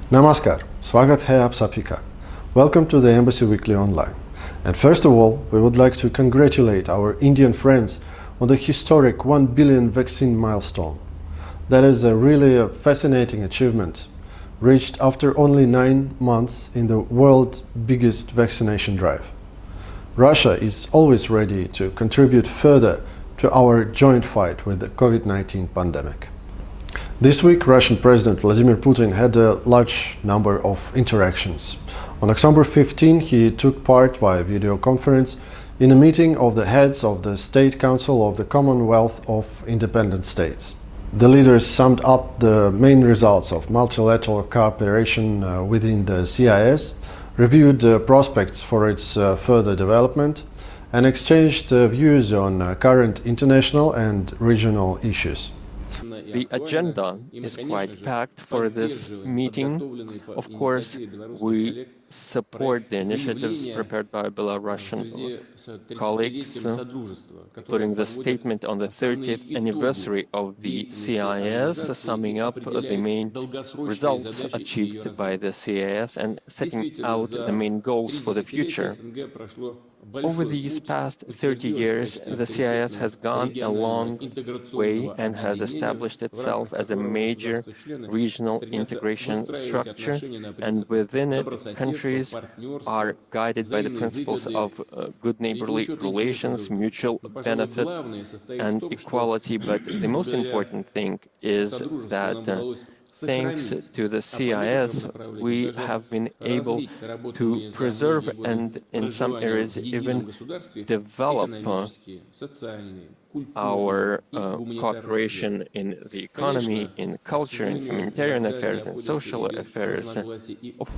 Namaskar, Swagat hai aap sabhi ka. Welcome to the Embassy Weekly Online. And first of all, we would like to congratulate our Indian friends on the historic 1 billion vaccine milestone. That is really a fascinating achievement, reached after only 9 months in the world's biggest vaccination drive. Russia is always ready to contribute further to our joint fight with the COVID-19 pandemic. This week, Russian President Vladimir Putin had a large number of interactions. On October 15, he took part via video conference in a meeting of the heads of the State Council of the Commonwealth of Independent States. The leaders summed up the main results of multilateral cooperation within the CIS, reviewed the prospects for its further development, and exchanged views on current international and regional issues. The agenda is quite packed for this meeting. Of course, we support the initiatives prepared by Belarusian colleagues, including the statement on the 30th anniversary of the CIS, summing up the main results achieved by the CIS and setting out the main goals for the future. Over these past 30 years, the CIS has gone a long way and has established itself as a major regional integration structure, and within it, countries are guided by the principles of good neighborly relations, mutual benefit, and equality. But the most important thing is that thanks to the CIS, we have been able to preserve and, in some areas, even develop our cooperation in the economy, in culture, in humanitarian affairs, and social affairs.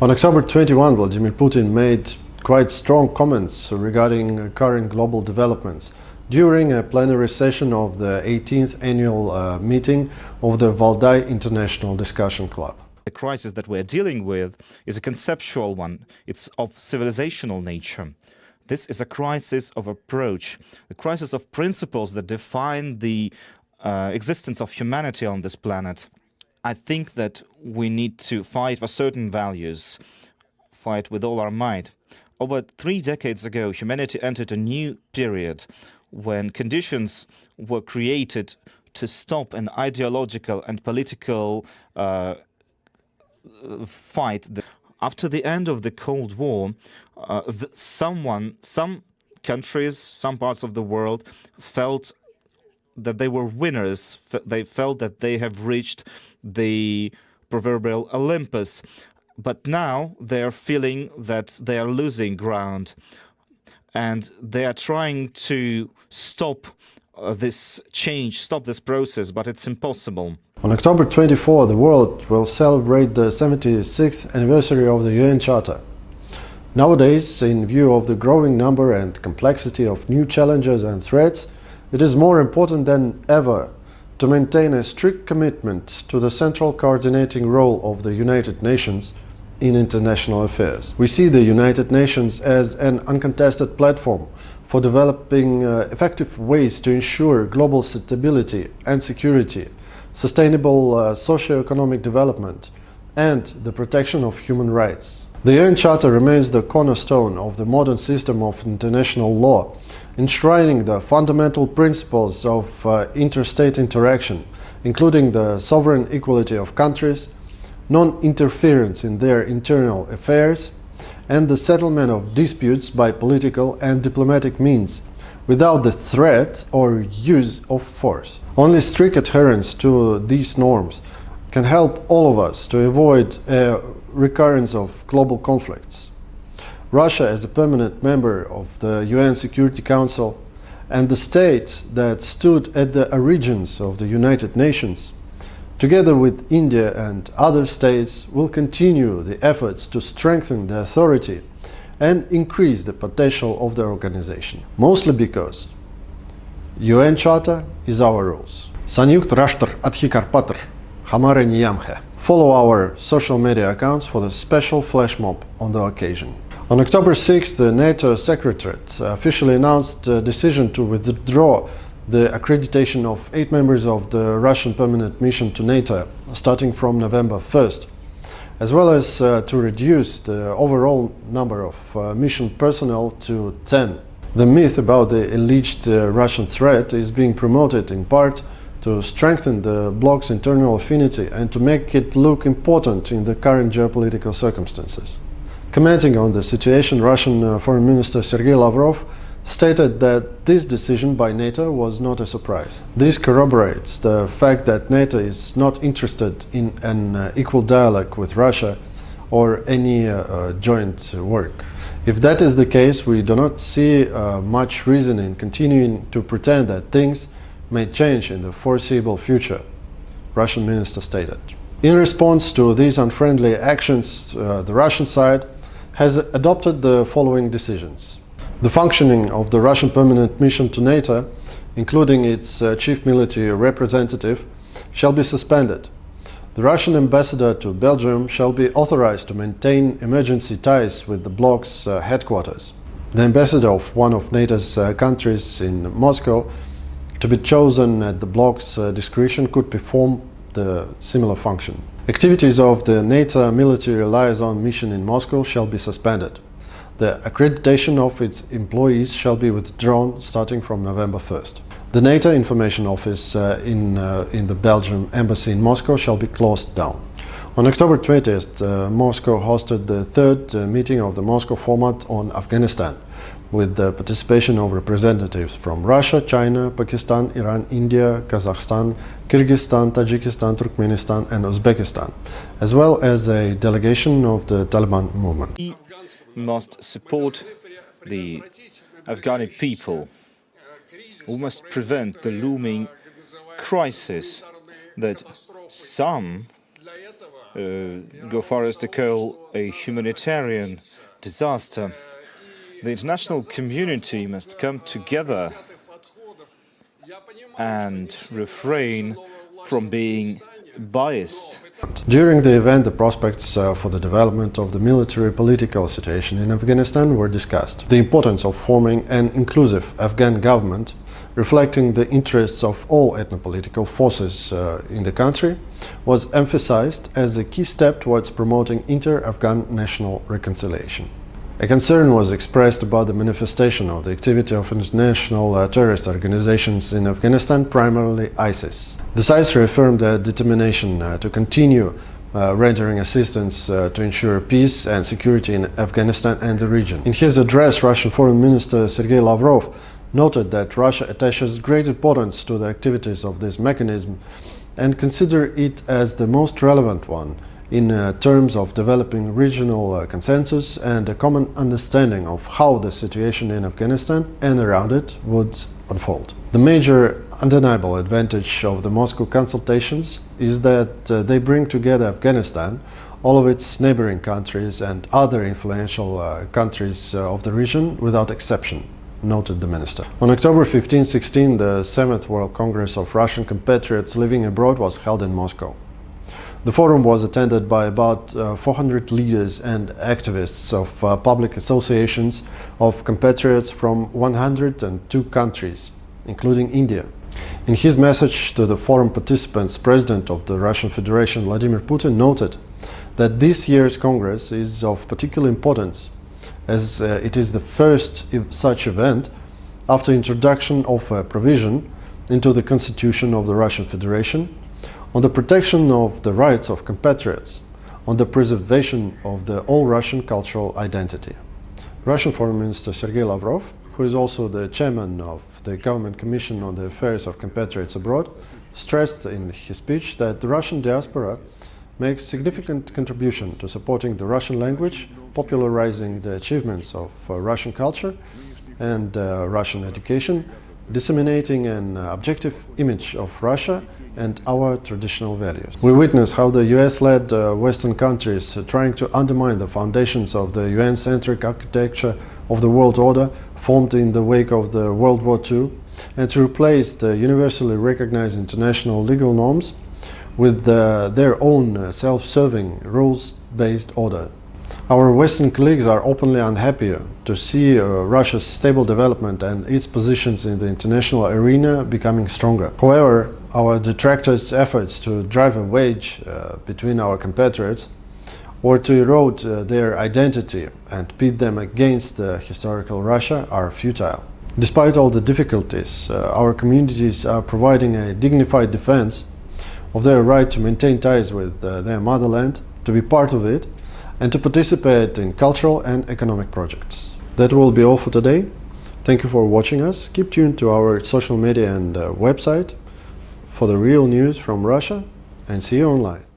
On October 21, Vladimir Putin made quite strong comments regarding current global developments during a plenary session of the 18th annual meeting of the Valdai International Discussion Club. The crisis that we're dealing with is a conceptual one. It's of civilizational nature. This is a crisis of approach, a crisis of principles that define the existence of humanity on this planet. I think that we need to fight for certain values, fight with all our might. Over 3 decades ago, humanity entered a new period when conditions were created to stop an ideological and political fight. After the end of the Cold War, some countries, some parts of the world felt that they were winners. They felt that they have reached the proverbial Olympus. But now they are feeling that they are losing ground. And they are trying to stop this change, stop this process, but it's impossible. On October 24, the world will celebrate the 76th anniversary of the UN Charter. Nowadays, in view of the growing number and complexity of new challenges and threats, it is more important than ever to maintain a strict commitment to the central coordinating role of the United Nations in international affairs. We see the United Nations as an uncontested platform for developing effective ways to ensure global stability and security, sustainable socio-economic development, and the protection of human rights. The UN Charter remains the cornerstone of the modern system of international law, enshrining the fundamental principles of interstate interaction, including the sovereign equality of countries, non-interference in their internal affairs, and the settlement of disputes by political and diplomatic means, without the threat or use of force. Only strict adherence to these norms can help all of us to avoid a recurrence of global conflicts. Russia, as a permanent member of the UN Security Council and the state that stood at the origins of the United Nations, together with India and other states, will continue the efforts to strengthen the authority and increase the potential of the organization. Mostly because UN Charter is our rules. Sanyukt Rashtar Adhikarpatr Hamare Niyam hai. Follow our social media accounts for the special flash mob on the occasion. On October 6, the NATO Secretariat officially announced a decision to withdraw the accreditation of 8 members of the Russian permanent mission to NATO starting from November 1st, as well as to reduce the overall number of mission personnel to 10. The myth about the alleged Russian threat is being promoted in part to strengthen the bloc's internal affinity and to make it look important in the current geopolitical circumstances. Commenting on the situation, Russian Foreign Minister Sergei Lavrov stated that this decision by NATO was not a surprise. This corroborates the fact that NATO is not interested in an equal dialogue with Russia or any joint work. If that is the case, we do not see much reason in continuing to pretend that things may change in the foreseeable future, Russian minister stated. In response to these unfriendly actions, the Russian side has adopted the following decisions. The functioning of the Russian permanent mission to NATO, including its chief military representative, shall be suspended. The Russian ambassador to Belgium shall be authorized to maintain emergency ties with the bloc's headquarters. The ambassador of one of NATO's countries in Moscow, to be chosen at the bloc's discretion, could perform the similar function. Activities of the NATO military liaison mission in Moscow shall be suspended. The accreditation of its employees shall be withdrawn starting from November 1st. The NATO information office in the Belgian embassy in Moscow shall be closed down. On October 20th, Moscow hosted the third meeting of the Moscow format on Afghanistan, with the participation of representatives from Russia, China, Pakistan, Iran, India, Kazakhstan, Kyrgyzstan, Tajikistan, Turkmenistan and Uzbekistan, as well as a delegation of the Taliban movement. We must support the Afghani people. We must prevent the looming crisis that some go far as to call a humanitarian disaster. The international community must come together and refrain from being biased. During the event, the prospects for the development of the military-political situation in Afghanistan were discussed. The importance of forming an inclusive Afghan government, reflecting the interests of all ethno-political forces in the country, was emphasized as a key step towards promoting inter-Afghan national reconciliation. A concern was expressed about the manifestation of the activity of international terrorist organizations in Afghanistan, primarily ISIS. The sides reaffirmed their determination to continue rendering assistance to ensure peace and security in Afghanistan and the region. In his address, Russian Foreign Minister Sergei Lavrov noted that Russia attaches great importance to the activities of this mechanism and consider it as the most relevant one in terms of developing regional consensus and a common understanding of how the situation in Afghanistan and around it would unfold. The major undeniable advantage of the Moscow consultations is that they bring together Afghanistan, all of its neighboring countries and other influential countries of the region without exception, noted the minister. On October 15-16, the 7th World Congress of Russian compatriots living abroad was held in Moscow. The forum was attended by about 400 leaders and activists of public associations of compatriots from 102 countries, including India. In his message to the forum participants, President of the Russian Federation Vladimir Putin noted that this year's Congress is of particular importance, as it is the first such event after introduction of a provision into the Constitution of the Russian Federation on the protection of the rights of compatriots, on the preservation of the all-Russian cultural identity. Russian Foreign Minister Sergei Lavrov, who is also the chairman of the Government Commission on the Affairs of Compatriots Abroad, stressed in his speech that the Russian diaspora makes significant contribution to supporting the Russian language, popularizing the achievements of Russian culture and Russian education, disseminating an objective image of Russia and our traditional values. We witness how the US-led Western countries trying to undermine the foundations of the UN-centric architecture of the world order formed in the wake of the World War II and to replace the universally recognized international legal norms with their own self-serving rules-based order. Our Western colleagues are openly unhappy to see Russia's stable development and its positions in the international arena becoming stronger. However, our detractors' efforts to drive a wedge between our compatriots or to erode their identity and pit them against historical Russia are futile. Despite all the difficulties, our communities are providing a dignified defense of their right to maintain ties with their motherland, to be part of it, and to participate in cultural and economic projects. That will be all for today. Thank you for watching us. Keep tuned to our social media and website for the real news from Russia, and see you online.